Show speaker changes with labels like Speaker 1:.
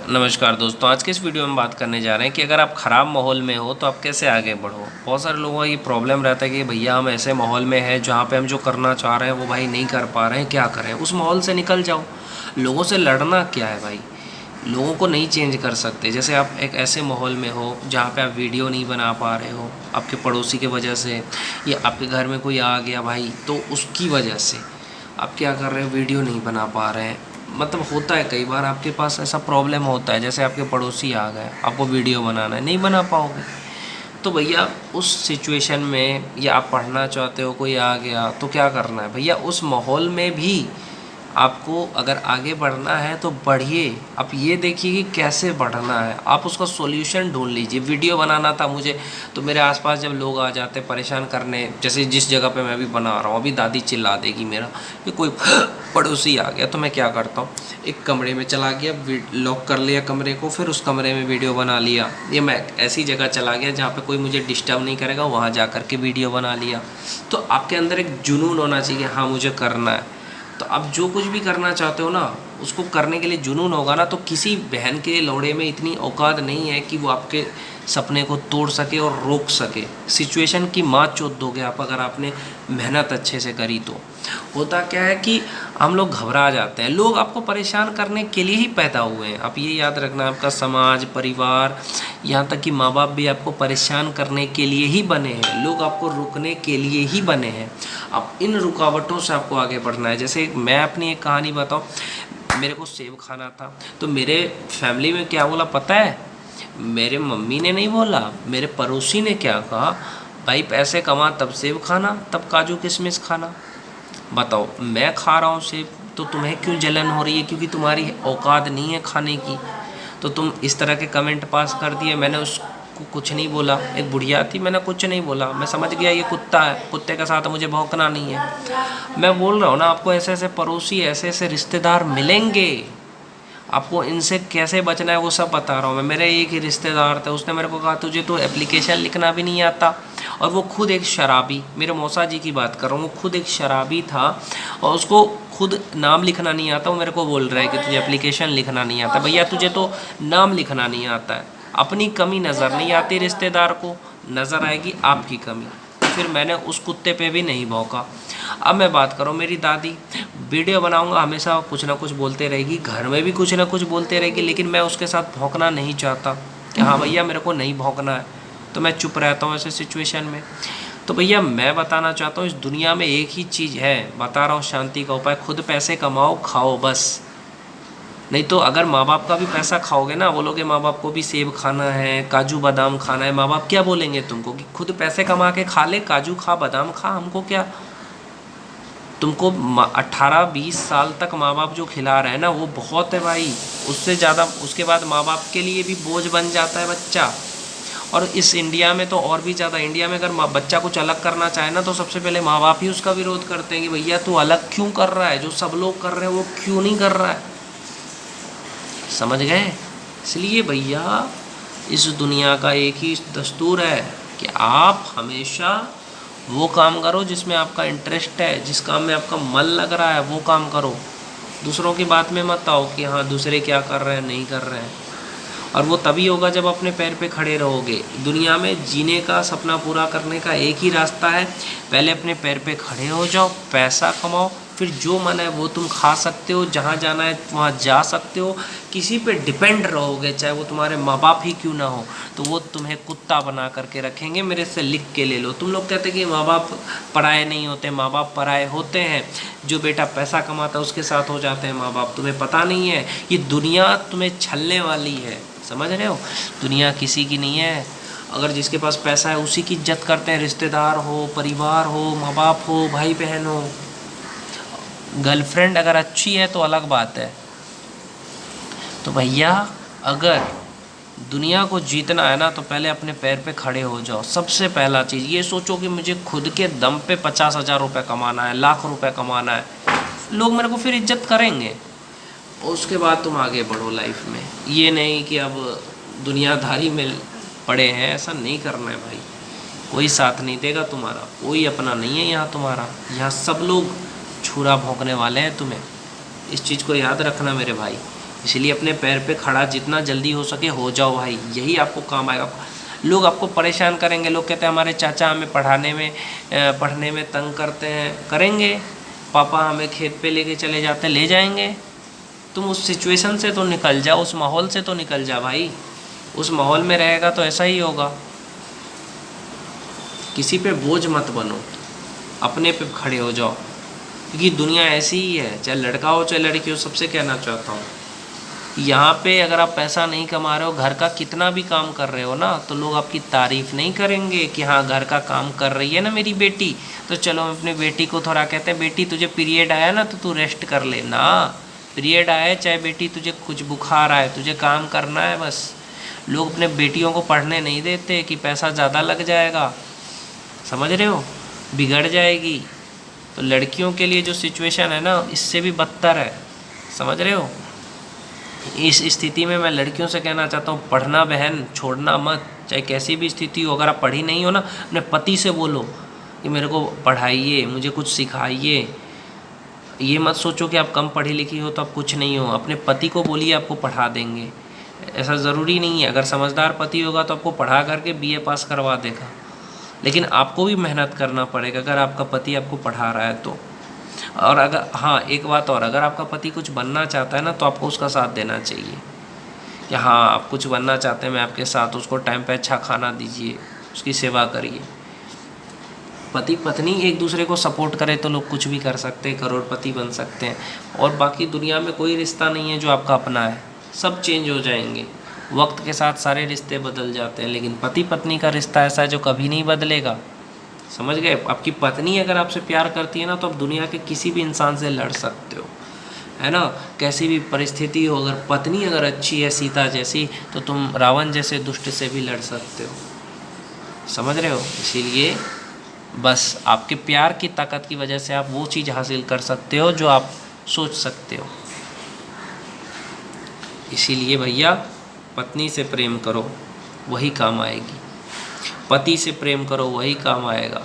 Speaker 1: नमस्कार दोस्तों, आज के इस वीडियो में बात करने जा रहे हैं कि अगर आप ख़राब माहौल में हो तो आप कैसे आगे बढ़ो। बहुत सारे लोगों का ये प्रॉब्लम रहता है कि भैया हम ऐसे माहौल में हैं जहाँ पे हम जो करना चाह रहे हैं वो भाई नहीं कर पा रहे हैं, क्या करें। उस माहौल से निकल जाओ। लोगों से लड़ना क्या है भाई, लोगों को नहीं चेंज कर सकते। जैसे आप एक ऐसे माहौल में हो जहाँ पे आप वीडियो नहीं बना पा रहे हो आपके पड़ोसी की वजह से, या आपके घर में कोई आ गया भाई तो उसकी वजह से आप क्या कर रहे हो, वीडियो नहीं बना पा रहे हैं। मतलब होता है कई बार आपके पास ऐसा प्रॉब्लम होता है, जैसे आपके पड़ोसी आ गए, आपको वीडियो बनाना है, नहीं बना पाओगे। तो भैया उस सिचुएशन में, या आप पढ़ना चाहते हो कोई आ गया तो क्या करना है भैया, उस माहौल में भी आपको अगर आगे बढ़ना है तो बढ़िए। आप ये देखिए कि कैसे बढ़ना है, आप उसका सॉल्यूशन ढूंढ लीजिए। वीडियो बनाना था मुझे, तो मेरे आसपास जब लोग आ जाते परेशान करने, जैसे जिस जगह पे मैं अभी बना रहा हूँ, अभी दादी चिल्ला देगी मेरा कि कोई पड़ोसी आ गया, तो मैं क्या करता हूँ, एक कमरे में चला गया, लॉक कर लिया कमरे को, फिर उस कमरे में वीडियो बना लिया। या मैं ऐसी जगह चला गया जहाँ पे कोई मुझे डिस्टर्ब नहीं करेगा, वहाँ जा कर के वीडियो बना लिया। तो आपके अंदर एक जुनून होना चाहिए, हाँ मुझे करना है। तो आप जो कुछ भी करना चाहते हो ना, उसको करने के लिए जुनून होगा ना, तो किसी बहन के लौड़े में इतनी औकात नहीं है कि वो आपके सपने को तोड़ सके और रोक सके। सिचुएशन की मात चोद दोगे आप अगर आपने मेहनत अच्छे से करी तो। होता क्या है कि हम लोग घबरा जाते हैं, लोग आपको परेशान करने के लिए ही पैदा हुए हैं। आप ये याद रखना, आपका समाज, परिवार, यहाँ तक कि माँ बाप भी आपको परेशान करने के लिए ही बने हैं। लोग आपको रोकने के लिए ही बने हैं। अब इन रुकावटों से आपको आगे बढ़ना है। जैसे मैं अपनी एक कहानी बताऊँ, मेरे को सेब खाना था, तो मेरे फैमिली में क्या बोला पता है, मेरे मम्मी ने नहीं बोला, मेरे पड़ोसी ने क्या कहा, भाई पैसे कमा तब सेब खाना, तब काजू किशमिश खाना। बताओ, मैं खा रहा हूँ सेब तो तुम्हें क्यों जलन हो रही है, क्योंकि तुम्हारी औकात नहीं है खाने की, तो तुम इस तरह के कमेंट पास कर दिए। मैंने उसको कुछ नहीं बोला, एक बुढ़िया थी, मैंने कुछ नहीं बोला, मैं समझ गया ये कुत्ता है, कुत्ते के साथ मुझे भौंकना नहीं है। मैं बोल रहा हूँ ना, आपको ऐसे ऐसे पड़ोसी, ऐसे ऐसे रिश्तेदार मिलेंगे, आपको इनसे कैसे बचना है वो सब बता रहा हूँ मैं। मेरे एक ही रिश्तेदार थे, उसने मेरे को कहा तुझे तो एप्लीकेशन लिखना भी नहीं आता, और वो खुद एक शराबी, मेरे मौसा जी की बात कर रहा हूँ, वो खुद एक शराबी था और उसको खुद नाम लिखना नहीं आता। वो मेरे को बोल रहा है कि तुझे एप्लीकेशन लिखना नहीं आता। भैया तुझे तो नाम लिखना नहीं आता है। अपनी कमी नज़र नहीं आती, रिश्तेदार को नज़र आएगी आपकी कमी। फिर मैंने उस कुत्ते पे भी नहीं भौंका। अब मैं बात करूँ, मेरी दादी वीडियो बनाऊंगा हमेशा कुछ ना कुछ बोलते रहेगी, घर में भी कुछ ना कुछ बोलते रहेगी, लेकिन मैं उसके साथ भौंकना नहीं चाहता कि हाँ भैया मेरे को नहीं भौंकना है, तो मैं चुप रहता हूँ ऐसे सिचुएशन में। तो भैया मैं बताना चाहता हूँ, इस दुनिया में एक ही चीज़ है, बता रहा हूँ शांति का उपाय, खुद पैसे कमाओ, खाओ बस। नहीं तो अगर माँ बाप का भी पैसा खाओगे ना, बोलोगे माँ बाप को भी सेब खाना है, काजू बादाम खाना है, माँ बाप क्या बोलेंगे तुमको कि खुद पैसे कमा के खा ले, काजू खा, बादाम खा, हमको क्या। तुमको 18-20 साल तक माँ बाप जो खिला रहे हैं ना, वो बहुत है भाई। उससे ज़्यादा उसके बाद माँ बाप के लिए भी बोझ बन जाता है बच्चा। और इस इंडिया में तो और भी ज़्यादा। इंडिया में अगर बच्चा कुछ अलग करना चाहे ना, तो सबसे पहले माँ बाप ही उसका विरोध करते हैं कि भैया तू अलग क्यों कर रहा है, जो सब लोग कर रहे हैं वो क्यों नहीं कर रहा है। समझ गए। इसलिए भैया इस दुनिया का एक ही दस्तूर है कि आप हमेशा वो काम करो जिसमें आपका इंटरेस्ट है, जिस काम में आपका मन लग रहा है वो काम करो। दूसरों की बात में मत आओ कि हाँ दूसरे क्या कर रहे हैं, नहीं कर रहे हैं। और वो तभी होगा जब अपने पैर पे खड़े रहोगे। दुनिया में जीने का, सपना पूरा करने का एक ही रास्ता है, पहले अपने पैर पे खड़े हो जाओ, पैसा कमाओ, फिर जो मन है वो तुम खा सकते हो, जहाँ जाना है वहाँ जा सकते हो। किसी पे डिपेंड रहोगे, चाहे वो तुम्हारे माँ बाप ही क्यों ना हो, तो वो तुम्हें कुत्ता बना करके रखेंगे। मेरे से लिख के ले लो। तुम लोग कहते कि माँ बाप पराए नहीं होते, माँ बाप पराए होते हैं। जो बेटा पैसा कमाता है उसके साथ हो जाते हैं माँ बाप। तुम्हें पता नहीं है, ये दुनिया तुम्हें छलने वाली है, समझ रहे हो। दुनिया किसी की नहीं है। अगर जिसके पास पैसा है उसी की इज्जत करते हैं, रिश्तेदार हो, परिवार हो, माँ बाप हो, भाई बहन हो। गर्लफ्रेंड अगर अच्छी है तो अलग बात है। तो भैया अगर दुनिया को जीतना है ना, तो पहले अपने पैर पे खड़े हो जाओ। सबसे पहला चीज़ ये सोचो कि मुझे खुद के दम पे 50,000 रुपये कमाना है, लाख रुपए कमाना है, लोग मेरे को फिर इज्जत करेंगे। उसके बाद तुम आगे बढ़ो लाइफ में। ये नहीं कि अब दुनियादारी में पड़े हैं, ऐसा नहीं करना है भाई। कोई साथ नहीं देगा तुम्हारा, कोई अपना नहीं है यहाँ तुम्हारा। यहाँ सब लोग छुरा भोंकने वाले हैं तुम्हें। इस चीज़ को याद रखना मेरे भाई। इसलिए अपने पैर पे खड़ा जितना जल्दी हो सके हो जाओ भाई, यही आपको काम आएगा। लोग आपको परेशान करेंगे, लोग कहते हैं हमारे चाचा हमें पढ़ने में तंग करते हैं, करेंगे। पापा हमें खेत पे लेके चले जाते हैं, ले जाएंगे। तुम उस सिचुएशन से तो निकल जाओ, उस माहौल से तो निकल जा भाई। उस माहौल में रहेगा तो ऐसा ही होगा। किसी पे बोझ मत बनो, अपने पे खड़े हो जाओ, क्योंकि दुनिया ऐसी ही है, चाहे लड़का हो चाहे लड़की हो। सबसे कहना चाहता हूँ, यहाँ पे अगर आप पैसा नहीं कमा रहे हो, घर का कितना भी काम कर रहे हो ना, तो लोग आपकी तारीफ़ नहीं करेंगे कि हाँ घर का काम कर रही है ना मेरी बेटी, तो चलो हम अपनी बेटी को थोड़ा कहते हैं बेटी तुझे पीरियड आया ना तो तू रेस्ट कर ले ना। पीरियड आया चाहे बेटी तुझे कुछ बुखार आए, तुझे काम करना है बस। लोग अपने बेटियों को पढ़ने नहीं देते कि पैसा ज़्यादा लग जाएगा, समझ रहे हो, बिगड़ जाएगी। तो लड़कियों के लिए जो सिचुएशन है ना, इससे भी बदतर है, समझ रहे हो। इस स्थिति में मैं लड़कियों से कहना चाहता हूँ, पढ़ना बहन, छोड़ना मत, चाहे कैसी भी स्थिति हो। अगर आप पढ़ी नहीं हो ना, अपने पति से बोलो कि मेरे को पढ़ाइए, मुझे कुछ सिखाइए। ये मत सोचो कि आप कम पढ़ी लिखी हो तो आप कुछ नहीं हो। अपने पति को बोलिए, आपको पढ़ा देंगे। ऐसा ज़रूरी नहीं है, अगर समझदार पति होगा तो आपको पढ़ा करके BA पास करवा देगा, लेकिन आपको भी मेहनत करना पड़ेगा अगर आपका पति आपको पढ़ा रहा है तो। और अगर हाँ, एक बात और, अगर आपका पति कुछ बनना चाहता है ना, तो आपको उसका साथ देना चाहिए कि हाँ आप कुछ बनना चाहते हैं, मैं आपके साथ। उसको टाइम पे अच्छा खाना दीजिए, उसकी सेवा करिए। पति पत्नी एक दूसरे को सपोर्ट करे तो लोग कुछ भी कर सकते हैं, करोड़पति बन सकते हैं। और बाकी दुनिया में कोई रिश्ता नहीं है जो आपका अपना है, सब चेंज हो जाएंगे। वक्त के साथ सारे रिश्ते बदल जाते हैं, लेकिन पति पत्नी का रिश्ता ऐसा है जो कभी नहीं बदलेगा, समझ गए। आपकी पत्नी अगर आपसे प्यार करती है ना, तो आप दुनिया के किसी भी इंसान से लड़ सकते हो, है ना। कैसी भी परिस्थिति हो, अगर पत्नी अगर अच्छी है सीता जैसी, तो तुम रावण जैसे दुष्ट से भी लड़ सकते हो, समझ रहे हो। इसीलिए बस आपके प्यार की ताकत की वजह से आप वो चीज़ हासिल कर सकते हो जो आप सोच सकते हो। इसीलिए भैया, पत्नी से प्रेम करो, वही काम आएगी। पति से प्रेम करो, वही काम आएगा।